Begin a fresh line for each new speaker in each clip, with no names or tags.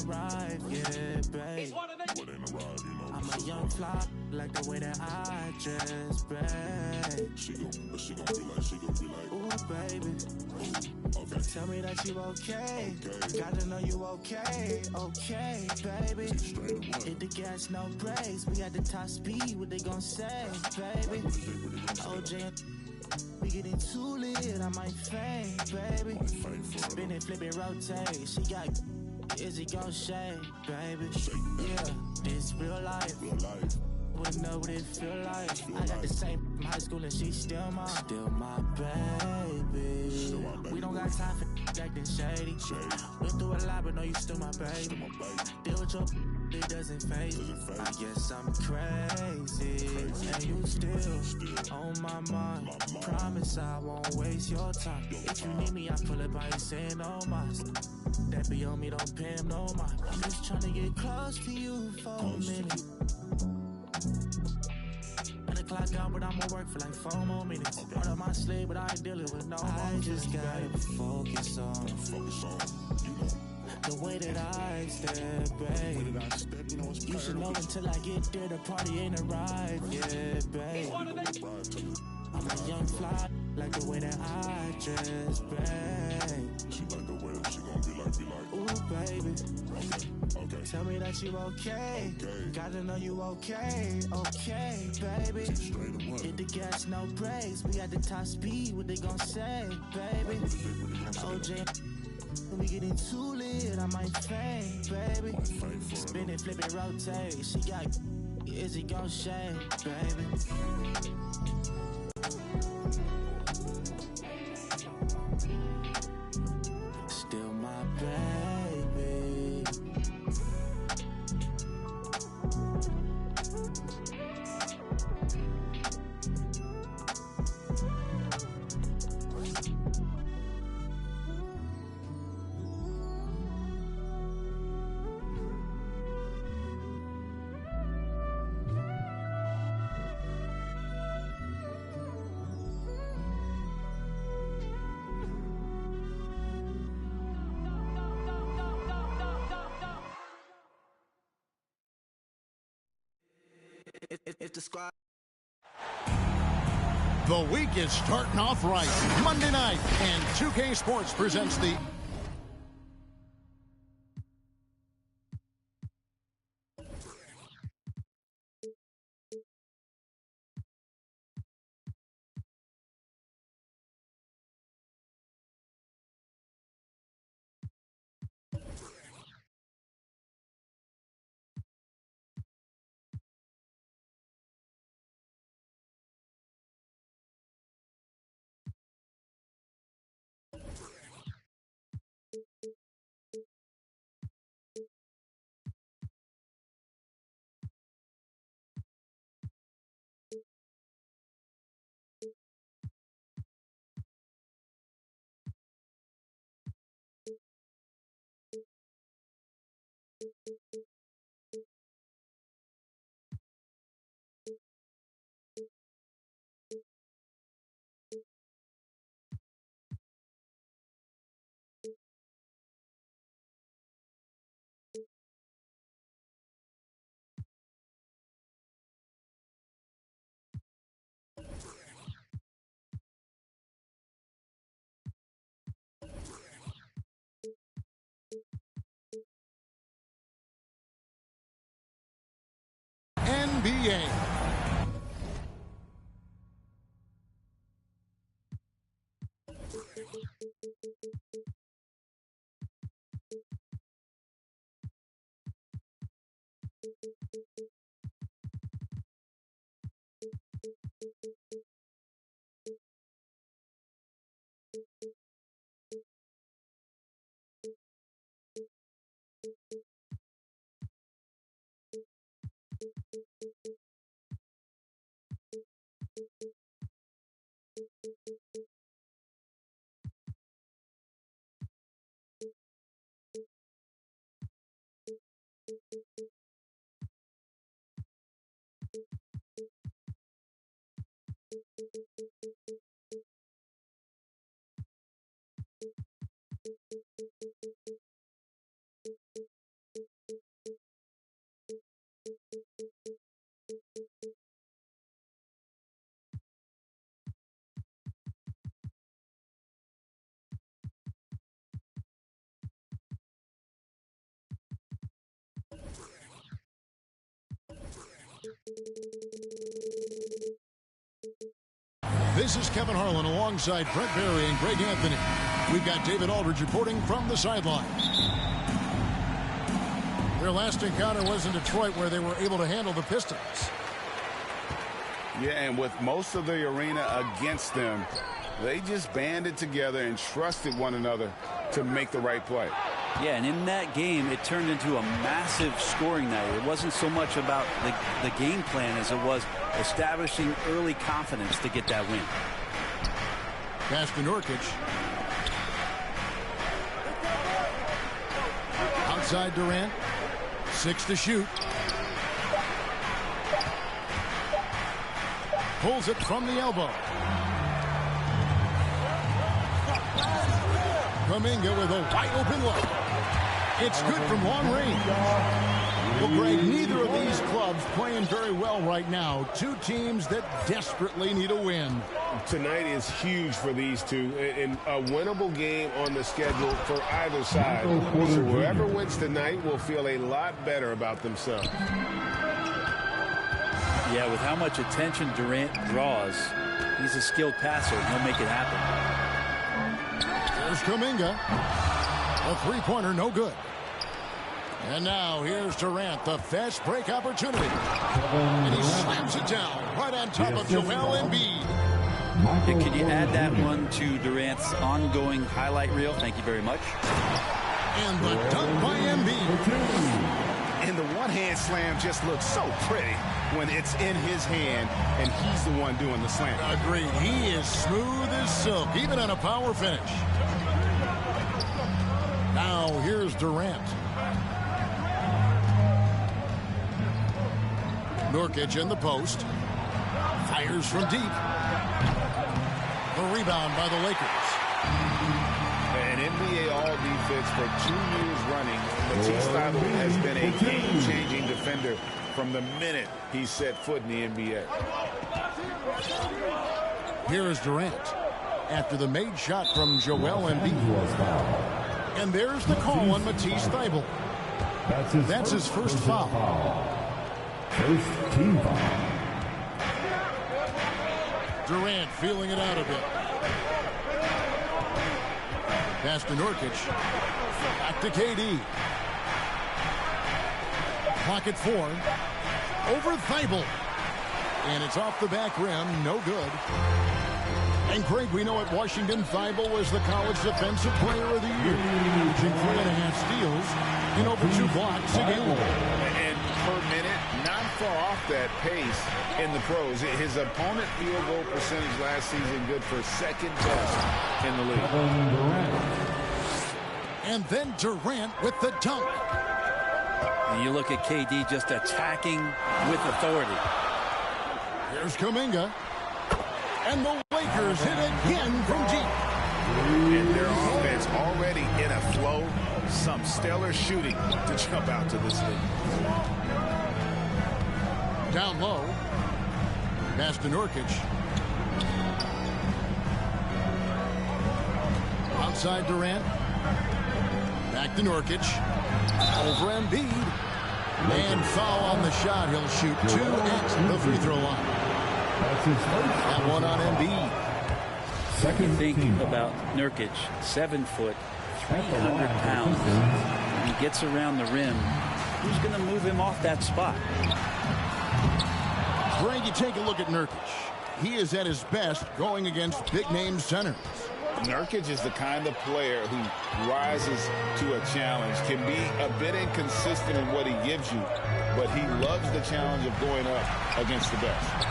arrived yet, babe.
What ain't arrived, you know?
I'm a young fly, like the way that I dress, babe.
She gon' be like,
ooh, baby.
Okay.
Tell me that you okay. Gotta know you okay, baby. Hit the gas, no brakes. We at the top speed, what they gon' say, baby? OJ, we getting too lit, I might faint, baby. Spinning, flipping, rotate. She got, is it gon' shake, baby? Yeah, this real life. Wouldn't know what it feel like. I got the same from high school and she's still my baby. We don't got time for acting shady. Went through a lot, but no, you still my baby. Deal with your it doesn't phase me. I guess I'm crazy, and you still on my mind. Promise I won't waste your time. If you need me, I pull up, I ain't saying no mas. That be on me, don't pay him no mind. I'm just trying to get close to you for a minute. And the clock out, but I'ma work for like 4 more minutes. Out of my sleep, but I ain't dealing with no I just gotta focus on the way that I step, babe. You should know until I get there, the party ain't arrived yet, babe. I'm a young fly, like the way that I dress, babe.
She like the way that she gon' be like,
ooh, baby.
Okay.
Tell me that you okay. Gotta know you okay, baby. Hit the gas, no brakes. We at the top speed, what they gon' say, baby? OJ, we getting too lit, I might faint, baby. Spinning, flipping, rotate. She got, is it gon' shake, baby? Still my baby. It's the squad.
The week is starting off right. Monday night, and 2K Sports presents the NBA. This is Kevin Harlan alongside Brett Barry and Greg Anthony. We've got David Aldridge reporting from the sideline. Their last encounter was in Detroit, where they were able to handle the Pistons.
Yeah, and with most of the arena against them, they just banded together and trusted one another to make the right play.
Yeah, and in that game, it turned into a massive scoring night. It wasn't so much about the game plan as it was establishing early confidence to get that win.
Pass to Nurkic. Outside Durant. 6 to shoot. Pulls it from the elbow. Kuminga with a wide open look. It's good from long range. Well, Greg, neither of these clubs playing very well right now. Two teams that desperately need a win.
Tonight is huge for these two, and a winnable game on the schedule for either side. So whoever wins tonight will feel a lot better about themselves.
Yeah, with how much attention Durant draws, he's a skilled passer, and he'll make it happen.
There's Kuminga. A three-pointer, no good. And now here's Durant, the fast break opportunity. And he slams it down right on top of Joel Embiid.
Yeah, could you add that one to Durant's ongoing highlight reel? Thank you very much.
And the dunk by Embiid.
And the one-hand slam just looks so pretty when it's in his hand, and he's the one doing the slam.
Agreed. He is smooth as silk, even on a power finish. Now here's Durant. Nurkic in the post. Fires from deep. A rebound by the Lakers.
An NBA All-Defense for 2 years running. Matisse Thybulle has been a game-changing defender from the minute he set foot in the NBA.
Here is Durant after the made shot from Joel Embiid. And there's the call on Matisse Thybulle. That's his first foul.
First team foul.
Durant feeling it out a bit. Pass to Nurkic. Back to KD. Pocket 4. Over Thybulle. And it's off the back rim. No good. And Greg, we know at Washington, Thybulle was the college defensive player of the year, averaging 3.5 steals and over 2 blocks a game.
And per minute, not far off that pace in the pros. His opponent field goal percentage last season good for second best in the league.
And then Durant with the dunk.
And you look at KD just attacking with authority.
Here's Kuminga. And the Lakers hit again from deep.
And their offense already in a flow. Some stellar shooting to jump out to this league.
Down low. Pass to Nurkic. Outside Durant. Back to Nurkic. Over Embiid. And foul on the shot. He'll shoot 2 at the free throw line. That one on Embiid.
You think about Nurkic, 7 foot, 300 pounds. When he gets around the rim, who's going to move him off that spot?
Greg, you take a look at Nurkic. He is at his best going against big-name centers.
Nurkic is the kind of player who rises to a challenge, can be a bit inconsistent in what he gives you, but he loves the challenge of going up against the best.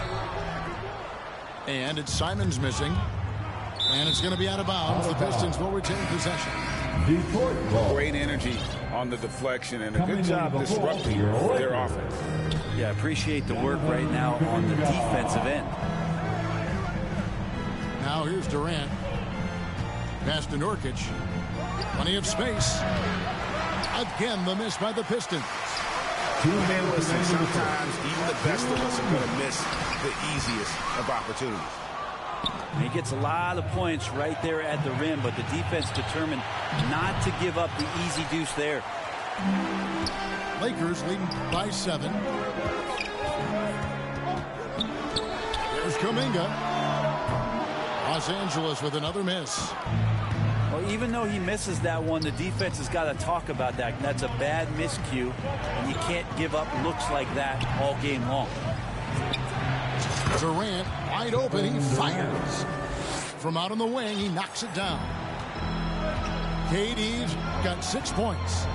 And it's Simons missing. And it's going to be out of bounds. The Pistons will retain possession.
Great energy on the deflection and a good job disrupting their offense.
Yeah, appreciate the work right now on the defensive end.
Now here's Durant. Pass to Nurkic. Plenty of space. Again, the miss by the Pistons.
Man, listen, sometimes even the best of us are going to miss the easiest of opportunities.
He gets a lot of points right there at the rim, but the defense determined not to give up the easy deuce there.
Lakers leading by 7. Here's Kuminga. Los Angeles with another miss.
Well, even though he misses that one, the defense has got to talk about that. That's a bad miscue, and you can't give up looks like that all game long.
Durant wide open. He fires. From out on the wing, he knocks it down. KD's got 6 points.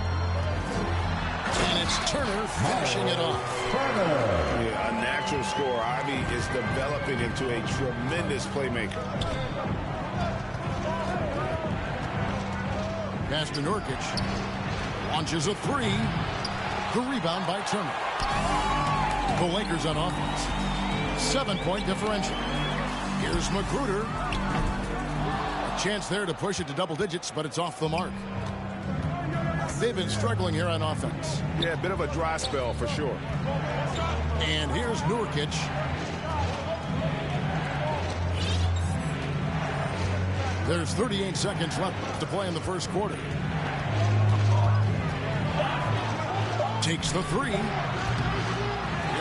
And it's Turner finishing it off.
Yeah, a natural scorer. Ivy is developing into a tremendous playmaker.
Pass to Nurkic. Launches a three. The rebound by Turner. The Lakers on offense. 7-point differential. Here's Magruder. A chance there to push it to double digits, but it's off the mark. They've been struggling here on offense.
Yeah, a bit of a dry spell for sure.
And here's Nurkic. There's 38 seconds left to play in the first quarter. Takes the three.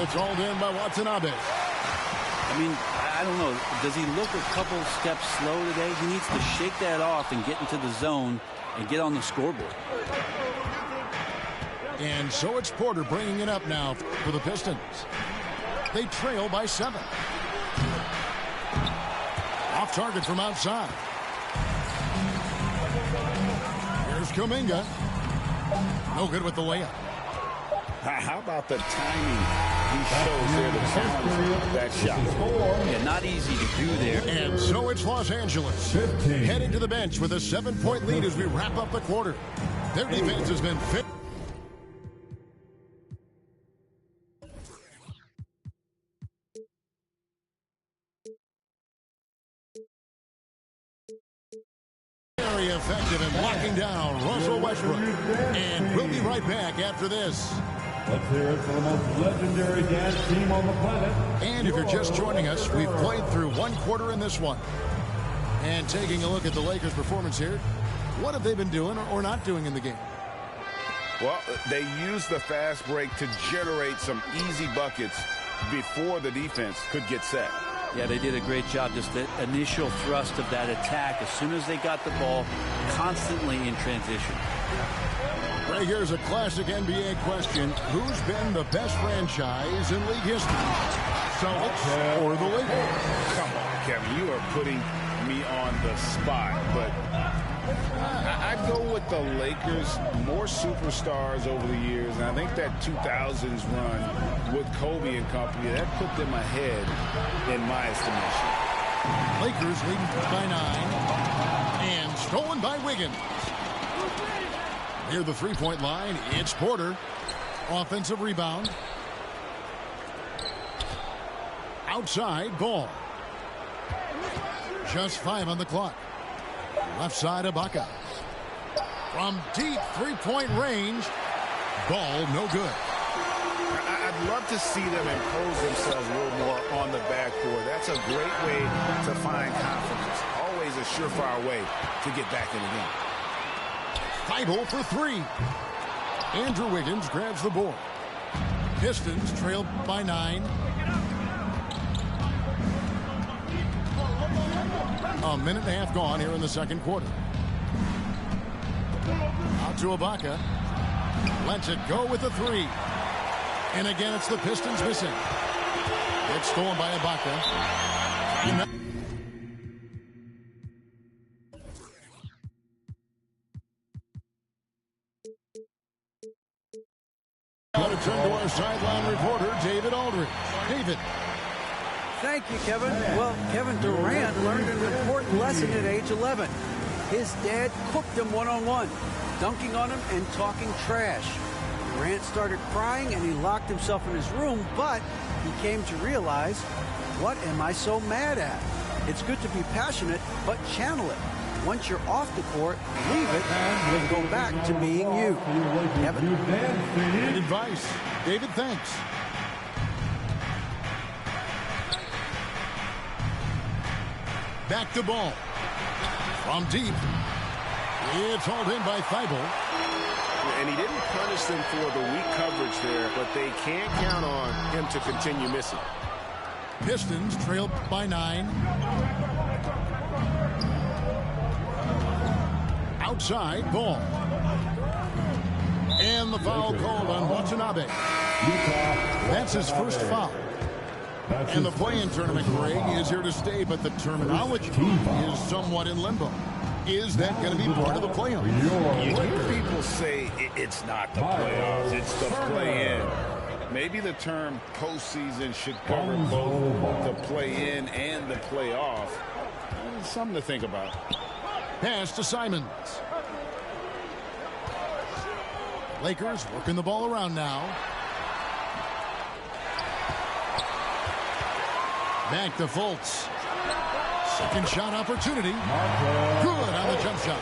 It's all in by Watanabe.
I mean, I don't know. Does he look a couple steps slow today? He needs to shake that off and get into the zone and get on the scoreboard.
And so it's Porter bringing it up now for the Pistons. They trail by 7. Off target from outside. Here's Kuminga. No good with the layup.
How about the timing he shows there to challenge that shot?
Yeah, not easy to do there.
And so it's Los Angeles
15.
heading to the bench with a 7-point lead as we wrap up the quarter. Their defense has been fit. Very effective in locking down Russell Westbrook. And we'll be right back after this.
Let's hear it for the most legendary dance team on the planet.
And if you're just joining us, we've played through one quarter in this one. And taking a look at the Lakers' performance here, what have they been doing or not doing in the game?
Well, they used the fast break to generate some easy buckets before the defense could get set.
Yeah, they did a great job. Just the initial thrust of that attack, as soon as they got the ball, constantly in transition.
Right, here's a classic NBA question. Who's been the best franchise in league history? Celtics or the Lakers?
Come on, Kevin, you are putting me on the spot, but I'd go with the Lakers. More superstars over the years, and I think that 2000s run with Kobe and company, that put them ahead in my estimation.
Lakers leading by 9, and stolen by Wiggins. Near the three-point line, it's Porter. Offensive rebound. Outside, ball. Just 5 on the clock. Left side, Ibaka. From deep three-point range. Ball no good.
I'd love to see them impose themselves a little more on the backboard. That's a great way to find confidence. Always a surefire way to get back in the game.
Thibault for 3. Andrew Wiggins grabs the board. Pistons trailed by 9. A minute and a half gone here in the second quarter. Out to Ibaka. Lets it go with the 3. And again, it's the Pistons missing. It's stolen by Ibaka. Got to turn to our sideline reporter, David Aldridge. David.
Thank you, Kevin. Well, Kevin Durant learned an important lesson at age 11. His dad cooked him one-on-one, dunking on him and talking trash. Durant started crying and he locked himself in his room, but he came to realize, what am I so mad at? It's good to be passionate, but channel it. Once you're off the court, leave it and go back to being you. Kevin?
Good advice. David, thanks. Back to ball. From deep. It's hauled in by Thibault.
And he didn't punish them for the weak coverage there, but they can't count on him to continue missing.
Pistons trail by 9. Outside, ball. And the foul called on Watanabe. That's his first foul. And the play-in tournament, Greg, is here to stay, but the terminology is somewhat in limbo. Is that going to be part of the playoffs?
You hear people say it's not the playoffs, it's the play-in. Maybe the term postseason should cover both the play-in and the playoff. Something to think about.
Pass to Simons. Lakers working the ball around now. Back to Fultz. Second shot opportunity. Good on the jump shot.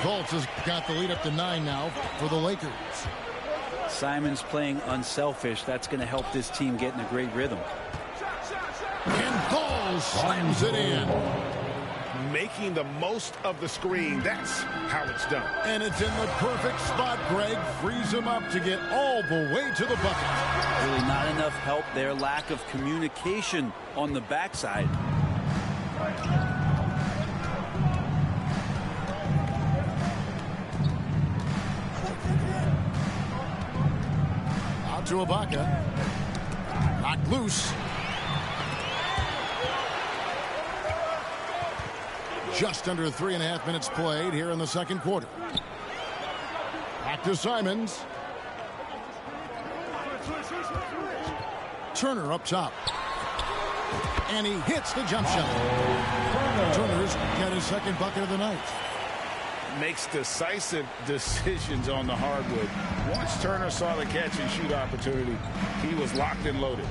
Fultz has got the lead up to 9 now for the Lakers.
Simons playing unselfish. That's going to help this team get in a great rhythm.
And Cole slams it in.
Making the most of the screen. That's how it's done.
And it's in the perfect spot, Greg. Frees him up to get all the way to the bucket.
Really not enough help there. Lack of communication on the backside.
Out to Ibaka. Knocked loose. Just under 3.5 minutes played here in the second quarter. Back to Simons. Turner up top. And he hits the jump shot. Turner's got his second bucket of the night.
Makes decisive decisions on the hardwood. Once Turner saw the catch and shoot opportunity, he was locked and loaded.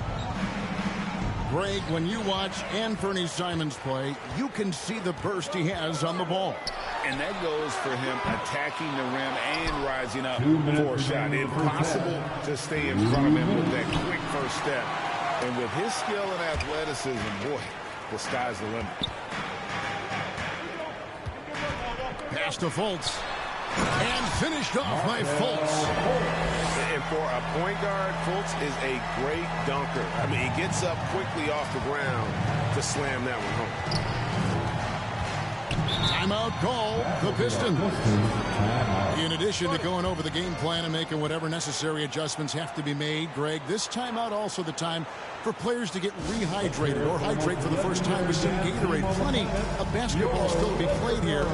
Greg, when you watch Anthony Simons play, you can see the burst he has on the ball.
And that goes for him attacking the rim and rising up for a shot. Impossible to stay in front of him with that quick first step. And with his skill and athleticism, boy, the sky's the limit.
Pass to Fultz. And finished off by Fultz.
And for a point guard, Fultz is a great dunker. I mean, he gets up quickly off the ground to slam that one home.
Timeout call, the Pistons. In addition to going over the game plan and making whatever necessary adjustments have to be made, Greg, this timeout also the time for players to get rehydrated or hydrate for the first time with some Gatorade. Plenty of basketball still to be played here,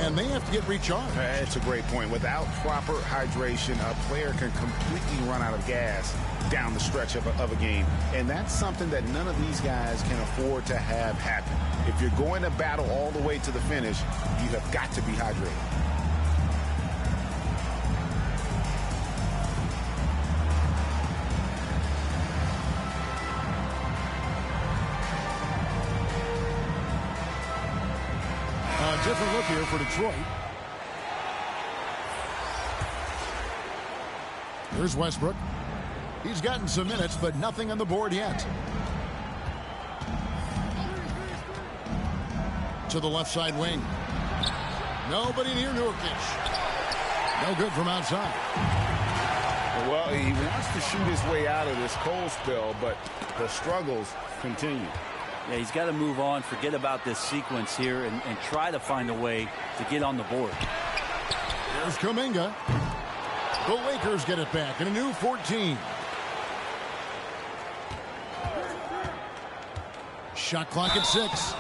and they have to get recharged.
That's a great point. Without proper hydration, a player can completely run out of gas down the stretch of a game. And that's something that none of these guys can afford to have happen. If you're going to battle all the way to the finish, you have got to be hydrated.
A different look here for Detroit. Here's Westbrook. He's gotten some minutes, but nothing on the board yet. To the left side wing. Nobody near Nurkic. No good from outside.
Well, he wants to shoot his way out of this cold spell, but the struggles continue.
Yeah, he's got to move on, forget about this sequence here, and try to find a way to get on the board.
Here's Kuminga. The Lakers get it back in a new 14. Shot clock at 6.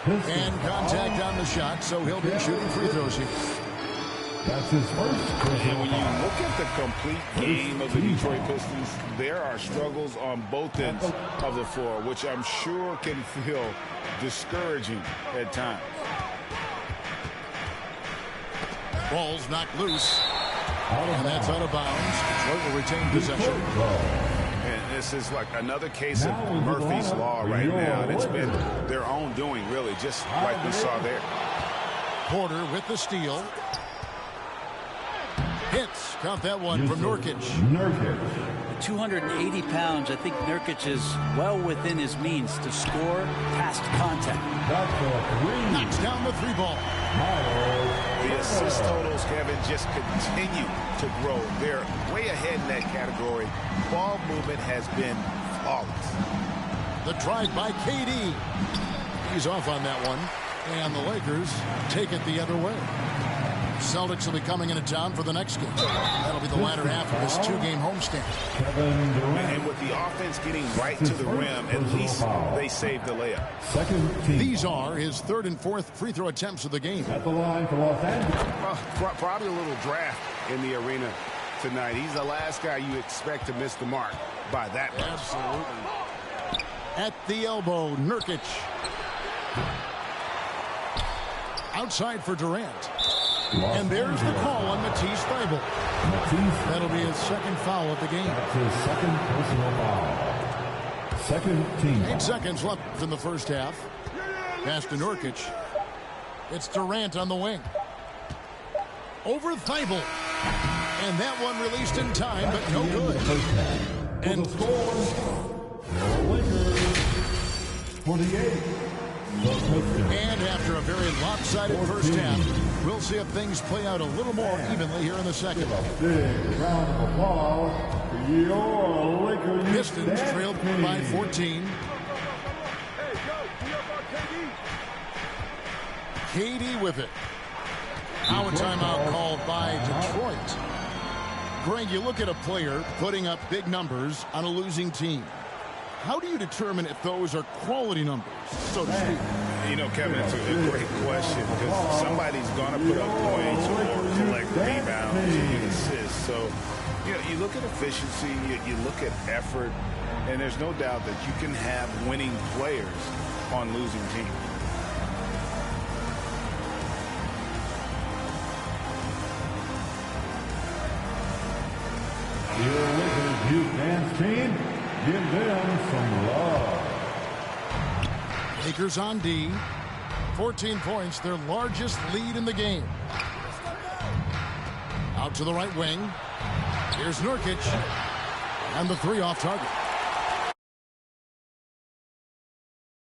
And contact on the shot, so he'll be shooting free throws here.
That's his first.
And when you look at the complete game of the Detroit Pistons, there are struggles on both ends of the floor, which I'm sure can feel discouraging at times.
Ball's knocked loose. And that's out of bounds. Detroit will retain possession.
And this is like another case of Murphy's Law right now. And it's been their own doing, really, just like we saw there.
Porter with the steal. Hits. Count that one from Nurkic.
280 pounds. I think Nurkic is well within his means to score past contact.
Knocks down the 3-ball.
The assist totals, Kevin, just continue to grow. They're way ahead in that category. Ball movement has been flawless.
The drive by KD. He's off on that one. And the Lakers take it the other way. Celtics will be coming into town for the next game. That'll be the latter half of this two-game homestand.
And with the offense getting right to the rim, at least they saved the layup.
These are his third and fourth free throw attempts of the game.
At the line for Los Angeles.
Probably a little draft in the arena tonight. He's the last guy you expect to miss the mark by that much.
Absolutely. At the elbow, Nurkic. Outside for Durant. And there's the call on Matisse Thybulle. That'll be his second foul of the game.
That's his second personal foul. Second team.
8 seconds left in the first half. Pass to Nurkic. It's Durant on the wing. Over Thybulle. And that one released in time, but no good.
And the score, the Lakers 48.
And after a very lopsided first half, we'll see if things play out a little more evenly here in the second.
Big round of applause for your Lakers.
Pistons trailed by 14. KD with it. Now a timeout called by Detroit. Greg, you look at a player putting up big numbers on a losing team. How do you determine if those are quality numbers, so to speak?
You know, Kevin, it's a great question because somebody's going to put up points or collect rebounds and assists. So, you know, you look at efficiency, you look at effort, and there's no doubt that you can have winning players on losing teams.
Your Lakers youth dance team, give them some love.
Lakers on D. 14 points, their largest lead in the game. Out to the right wing. Here's Nurkic. And the three off target.